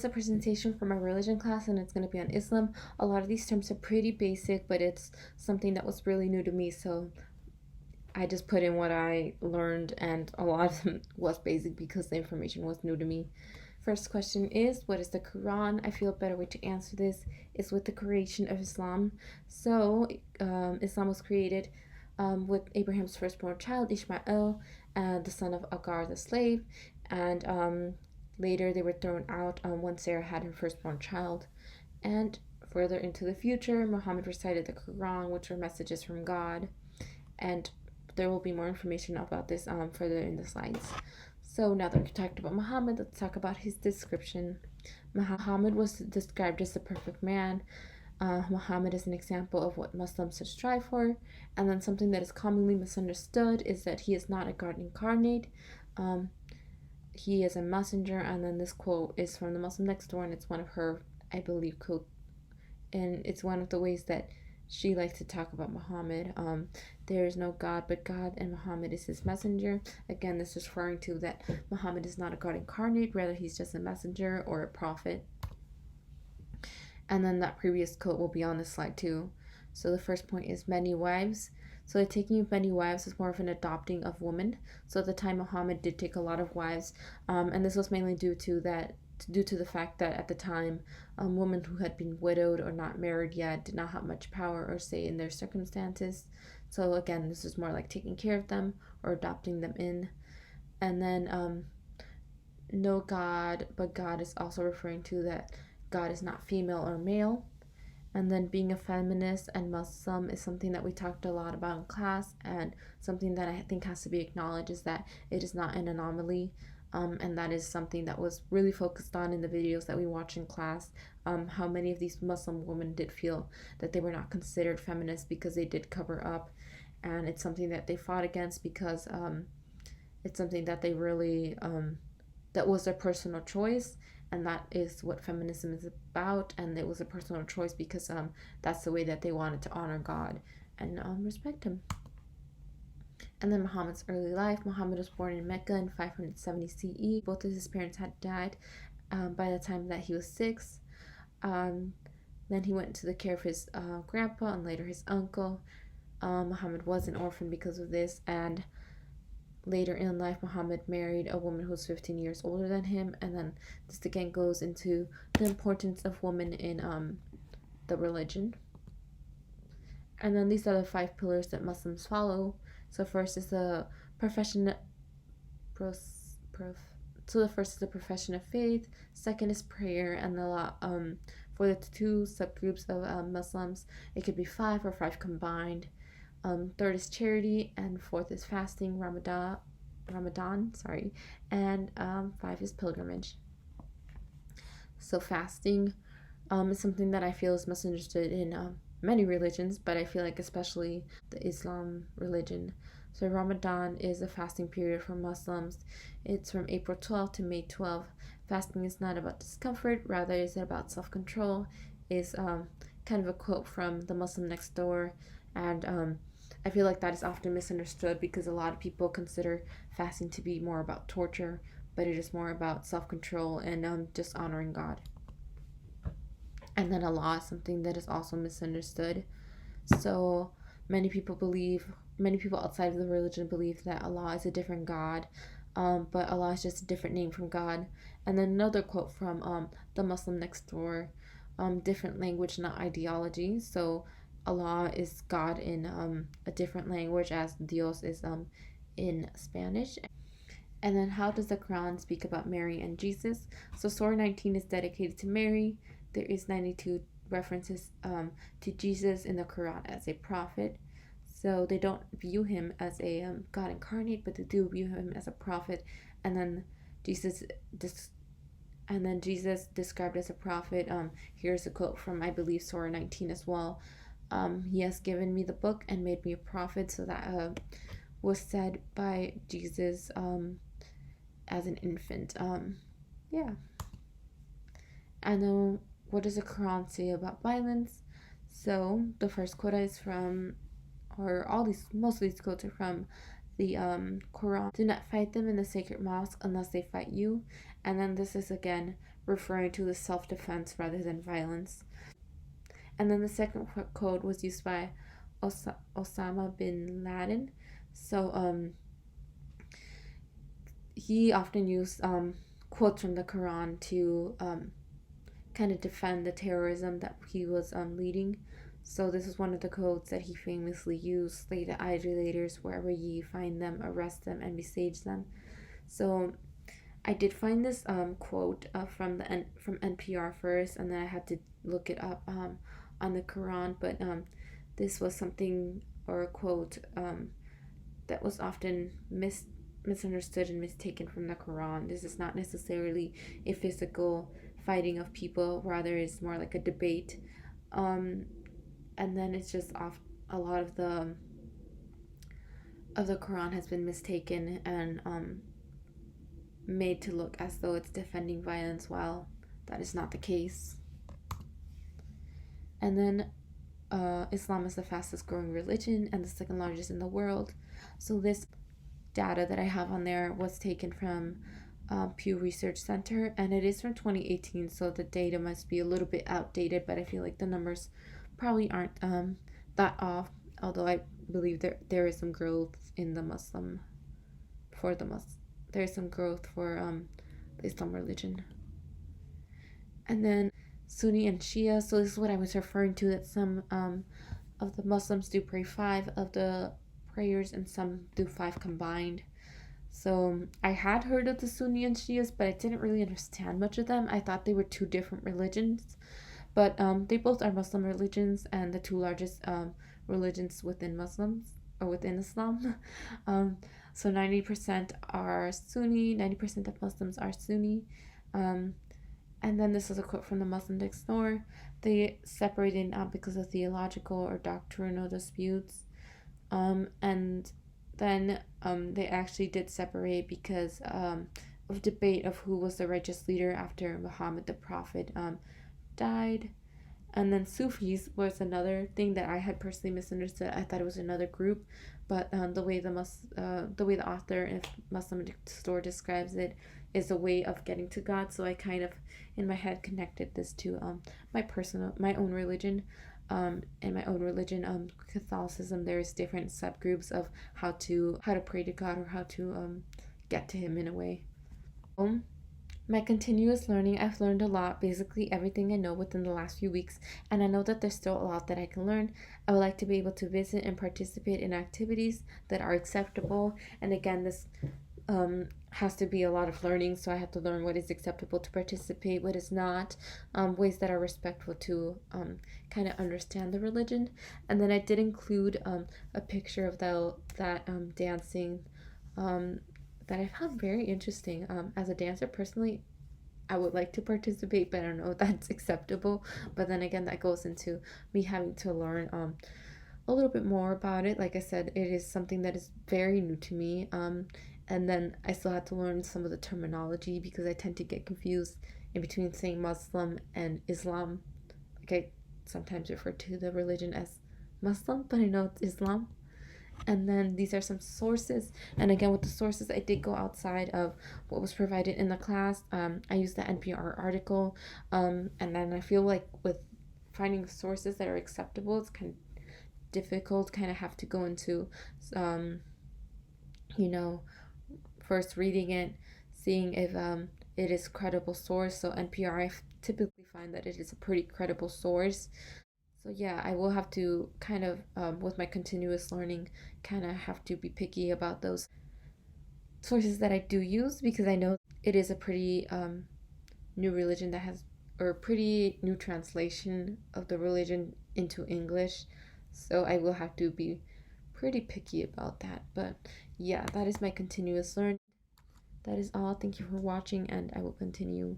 It's a presentation for my religion class and it's going to be on Islam. A lot of these terms are pretty basic, but it's something that was really new to me, so I just put in what I learned, and a lot of them was basic because the information was new to me. First question is, what is the Quran? I feel a better way to answer this is with the creation of Islam. So, Islam was created with Abraham's firstborn child, Ishmael, the son of Agar, the slave, and later they were thrown out when Sarah had her firstborn child. And further into the future, Muhammad recited the Quran, which were messages from God. And there will be more information about this further in the slides. So now that we've talked about Muhammad, let's talk about his description. Muhammad was described as the perfect man. Muhammad is an example of what Muslims should strive for. And then something that is commonly misunderstood is that he is not a God incarnate. He is a messenger. And then this quote is from the Muslim next door, and it's one of her, I believe, quote, and it's one of the ways that she likes to talk about Muhammad. There is no God but God, and Muhammad is his messenger. Again, this is referring to that Muhammad is not a God incarnate, rather he's just a messenger or a prophet. And then that previous quote will be on this slide too. So the first point is many wives. So the taking of many wives is more of an adopting of women. So at the time, Muhammad did take a lot of wives, and this was mainly due to the fact that at the time, women who had been widowed or not married yet did not have much power or say in their circumstances. So again, this is more like taking care of them or adopting them in. And then no God but God is also referring to that God is not female or male. And then being a feminist and Muslim is something that we talked a lot about in class, and something that I think has to be acknowledged is that it is not an anomaly. And that is something that was really focused on in the videos that we watch in class. How many of these Muslim women did feel that they were not considered feminists because they did cover up, and it's something that they fought against because it's something that they really that was their personal choice, and that is what feminism is about. And it was a personal choice because that's the way that they wanted to honor God and respect him. And then Muhammad's early life. Muhammad was born in Mecca in 570 CE. Both of his parents had died by the time that he was 6. Then he went into the care of his grandpa and later his uncle. Muhammad was an orphan because of this, and later in life, Muhammad married a woman who was 15 years older than him. And then this again goes into the importance of women in the religion. And then these are the 5 pillars that Muslims follow. So first is the profession of faith. Second is prayer, and for the 2 subgroups of Muslims, it could be 5 or 5 combined. Third is charity, and fourth is fasting, Ramadan, and 5 is pilgrimage. So fasting is something that I feel is misunderstood in many religions, but I feel like especially the Islam religion. So Ramadan is a fasting period for Muslims. It's from April 12th to May 12th. Fasting is not about discomfort, rather is it about self-control. Is kind of a quote from the Muslim next door, and I feel like that is often misunderstood because a lot of people consider fasting to be more about torture, but it is more about self-control and just honoring God. And then Allah is something that is also misunderstood. So many people outside of the religion believe that Allah is a different God, but Allah is just a different name from God. And then another quote from the Muslim next door, different language, not ideology. So Allah is God in a different language, as Dios is in Spanish. And then how does the Quran speak about Mary and Jesus? So Surah 19 is dedicated to Mary. There is 92 references to Jesus in the Quran as a prophet. So they don't view him as a God incarnate, but they do view him as a prophet. And then Jesus described as a prophet. Here's a quote from, I believe, Surah 19 as well. He has given me the book and made me a prophet. So that was said by Jesus as an infant. Yeah. And then what does the Quran say about violence? So the first quote is from, most of these quotes are from the Quran. Do not fight them in the sacred mosque unless they fight you. And then this is again referring to the self-defense rather than violence. And then the second code was used by Osama bin Laden. So he often used quotes from the Quran to kind of defend the terrorism that he was leading. So this is one of the codes that he famously used: "Slay the idolaters wherever ye find them, arrest them and besiege them." So I did find this quote from NPR first, and then I had to look it up on the Quran. But this was something, or a quote, that was often misunderstood and mistaken from the Quran. This is not necessarily a physical fighting of people, rather it's more like a debate. And then it's just a lot of the Quran has been mistaken and made to look as though it's defending violence, while that is not the case. And then Islam is the fastest growing religion and the second largest in the world. So this data that I have on there was taken from Pew Research Center, and it is from 2018, so the data must be a little bit outdated, but I feel like the numbers probably aren't that off, although I believe there is some growth in the Muslim, for the Muslim. There is some growth for the Islam religion. And then Sunni and Shia. So this is what I was referring to, that some of the Muslims do pray 5 of the prayers and some do 5 combined. So I had heard of the Sunni and Shias, but I didn't really understand much of them. I thought they were 2 different religions, but they both are Muslim religions and the 2 largest religions within Muslims, or within Islam. So 90% are Sunni, 90% of Muslims are Sunni. And then this is a quote from the Muslim Next Door. They separated out because of theological or doctrinal disputes. And then they actually did separate because of debate of who was the righteous leader after Muhammad the Prophet died. And then Sufis was another thing that I had personally misunderstood. I thought it was another group, but the way the author in Muslim Store describes it is a way of getting to God. So I kind of in my head connected this to my own religion. In my own religion, Catholicism, there's different subgroups of how to pray to God, or how to get to Him in a way. My continuous learning, I've learned a lot, basically everything I know within the last few weeks, and I know that there's still a lot that I can learn. I would like to be able to visit and participate in activities that are acceptable, and again, this has to be a lot of learning, so I have to learn what is acceptable to participate, what is not, ways that are respectful to kind of understand the religion. And then I did include a picture of that dancing that I found very interesting. As a dancer, personally, I would like to participate, but I don't know if that's acceptable. But then again, that goes into me having to learn a little bit more about it. Like I said, it is something that is very new to me. And then I still had to learn some of the terminology because I tend to get confused in between saying Muslim and Islam. Like, I sometimes refer to the religion as Muslim, but I know it's Islam. And then these are some sources. And again, with the sources, I did go outside of what was provided in the class. I used the NPR article. And then I feel like with finding sources that are acceptable, it's kind of difficult. Kind of have to go into, first reading it, seeing if it is credible source. So NPR, I typically find that it is a pretty credible source. So yeah, I will have to kind of, with my continuous learning, kind of have to be picky about those sources that I do use, because I know it is a pretty new religion that has, or pretty new translation of the religion into English. So I will have to be pretty picky about that. But yeah, that is my continuous learning. That is all. Thank you for watching, and I will continue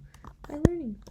my learning.